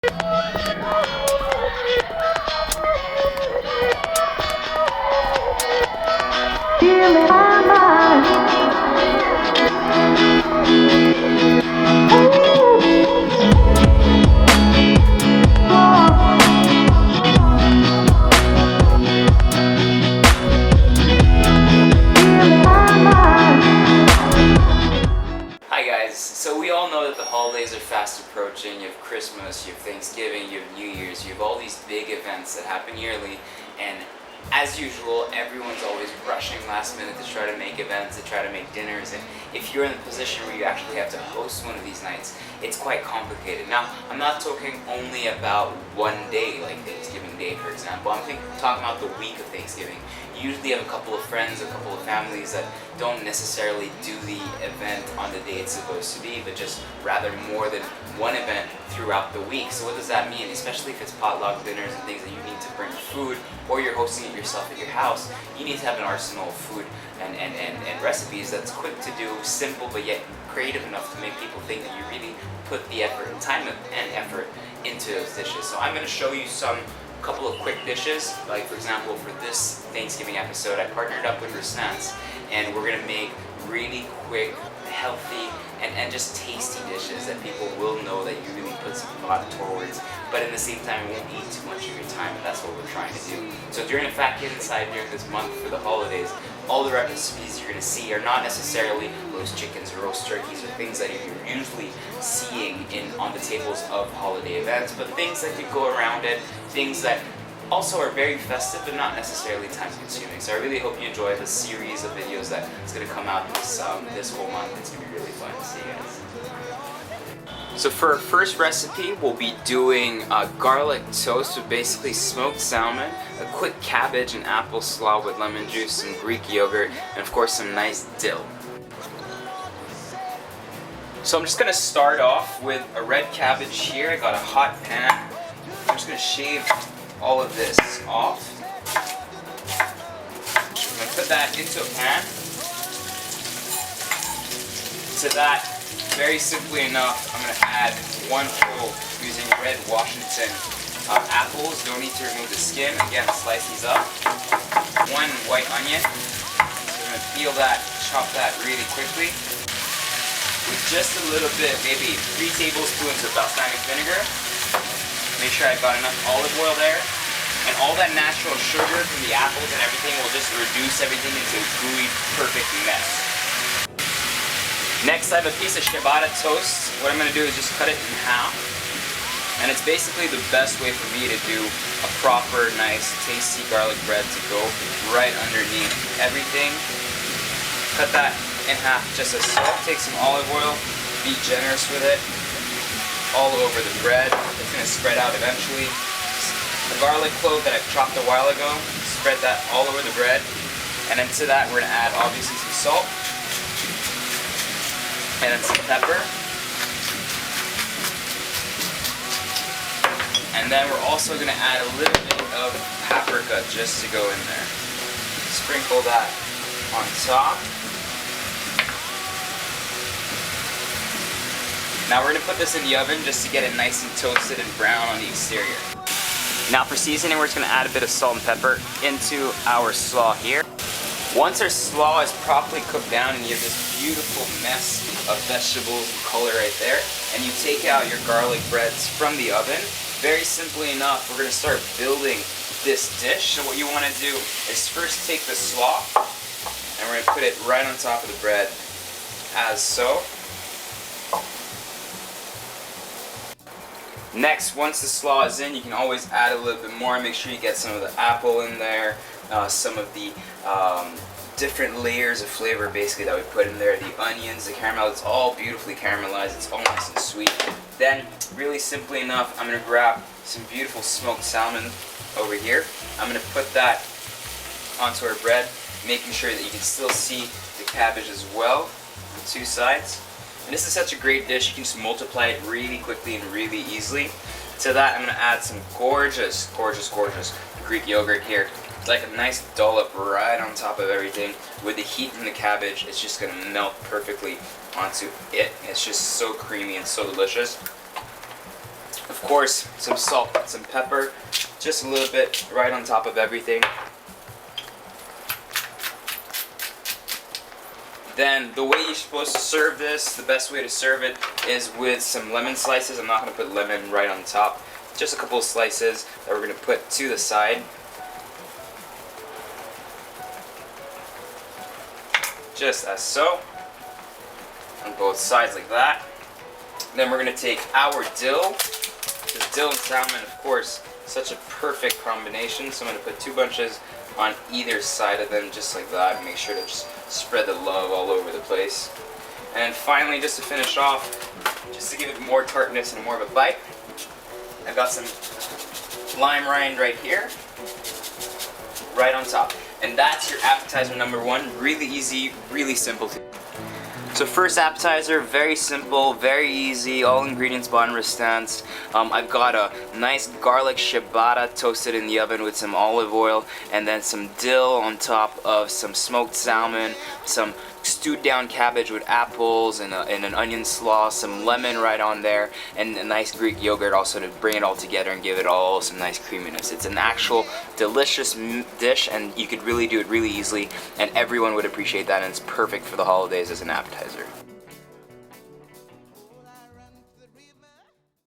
Hi guys, so we all know that the holidays are fast approaching. You have Christmas, you have Thanksgiving, you have New Year's, you have all these big events that happen yearly, and as usual, everyone's always rushing last minute to try to make events, to try to make dinners, and if you're in the position where you actually have to host one of these nights, it's quite complicated. Now, I'm not talking only about one day, like Thanksgiving Day, for example. I'm talking about the week of Thanksgiving. You usually have a couple of friends, a couple of families that don't necessarily do the event on the day it's supposed to be, but just rather more than one event throughout the week. So what does that mean? Especially if it's potluck dinners and things that you need to bring food, or you're hosting it yourself at your house, you need to have an arsenal of food and recipes that's quick to do, simple, but yet creative enough to make people think that you really put the effort and time and effort into those dishes. So I'm going to show you some couple of quick dishes. Like for example, for this Thanksgiving episode, I partnered up with Resistance, and we're gonna make really quick, healthy, and just tasty dishes that people will know that you really put some thought towards, but in the same time it won't eat too much of your time, and that's what we're trying to do. So during the Fat Kid Inside during this month for the holidays, all the recipes you're gonna see are not necessarily roast chickens or roast turkeys or things that you're usually seeing on the tables of holiday events, but things that could go around it, things that also are very festive but not necessarily time consuming. So I really hope you enjoy the series of videos that is going to come out this whole month. It's going to be really fun to see, guys. So for our first recipe, we'll be doing garlic toast with basically smoked salmon, a quick cabbage and apple slaw with lemon juice, some Greek yogurt, and of course some nice dill. So I'm just going to start off with a red cabbage here. I got a hot pan. I'm just going to shave all of this off. I'm going to put that into a pan. To that, very simply enough, I'm going to add one whole using red Washington apples. Don't need to remove the skin. Again, slice these up. One white onion. So I'm going to peel that, chop that really quickly. With just a little bit, maybe 3 tablespoons of balsamic vinegar. Make sure I've got enough olive oil there. And all that natural sugar from the apples and everything will just reduce everything into a gooey, perfect mess. Next, I have a piece of ciabatta toast. What I'm going to do is just cut it in half. And it's basically the best way for me to do a proper, nice, tasty garlic bread to go right underneath everything. Cut that in half just as so. Take some olive oil, be generous with it, all over the bread. It's going to spread out eventually. The garlic clove that I've chopped a while ago, spread that all over the bread. And then to that we're going to add obviously some salt, and then some pepper. And then we're also going to add a little bit of paprika just to go in there. Sprinkle that on top. Now we're going to put this in the oven just to get it nice and toasted and brown on the exterior. Now for seasoning, we're just going to add a bit of salt and pepper into our slaw here. Once our slaw is properly cooked down and you have this beautiful mess of vegetables and color right there, and you take out your garlic breads from the oven, very simply enough, we're going to start building this dish. So what you want to do is first take the slaw, and we're going to put it right on top of the bread, as so. Next, once the slaw is in, you can always add a little bit more. Make sure you get some of the apple in there, some of the different layers of flavor basically that we put in there, the onions, the caramel. It's all beautifully caramelized. It's all nice and sweet. Then, really simply enough, I'm going to grab some beautiful smoked salmon over here. I'm going to put that onto our bread, making sure that you can still see the cabbage as well on 2 sides. And this is such a great dish, you can just multiply it really quickly and really easily. To that, I'm going to add some gorgeous Greek yogurt here. It's like a nice dollop right on top of everything. With the heat from the cabbage, it's just going to melt perfectly onto it. It's just so creamy and so delicious. Of of course, some salt, some pepper, just a little bit right on top of everything. Then the way you're supposed to serve this, the best way to serve it is with some lemon slices. I'm not going to put lemon right on top. Just a couple of slices that we're going to put to the side. Just as so. On both sides like that. Then we're going to take our dill. The dill and salmon, of course, such a perfect combination. So I'm going to put 2 bunches on either side of them just like that, and make sure to just spread the love all over the place. And finally, just to finish off, just to give it more tartness and more of a bite, I've got some lime rind right here, right on top. And that's your appetizer number 1. Really easy, really simple. So first appetizer, very simple, very easy, all ingredients bought in restaurants. I've got a nice garlic ciabatta toasted in the oven with some olive oil, and then some dill on top of some smoked salmon, some stewed down cabbage with apples and an onion slaw, some lemon right on there, and a nice Greek yogurt also to bring it all together and give it all some nice creaminess. It's an actual delicious dish, and you could really do it really easily, and everyone would appreciate that, and it's perfect for the holidays as an appetizer.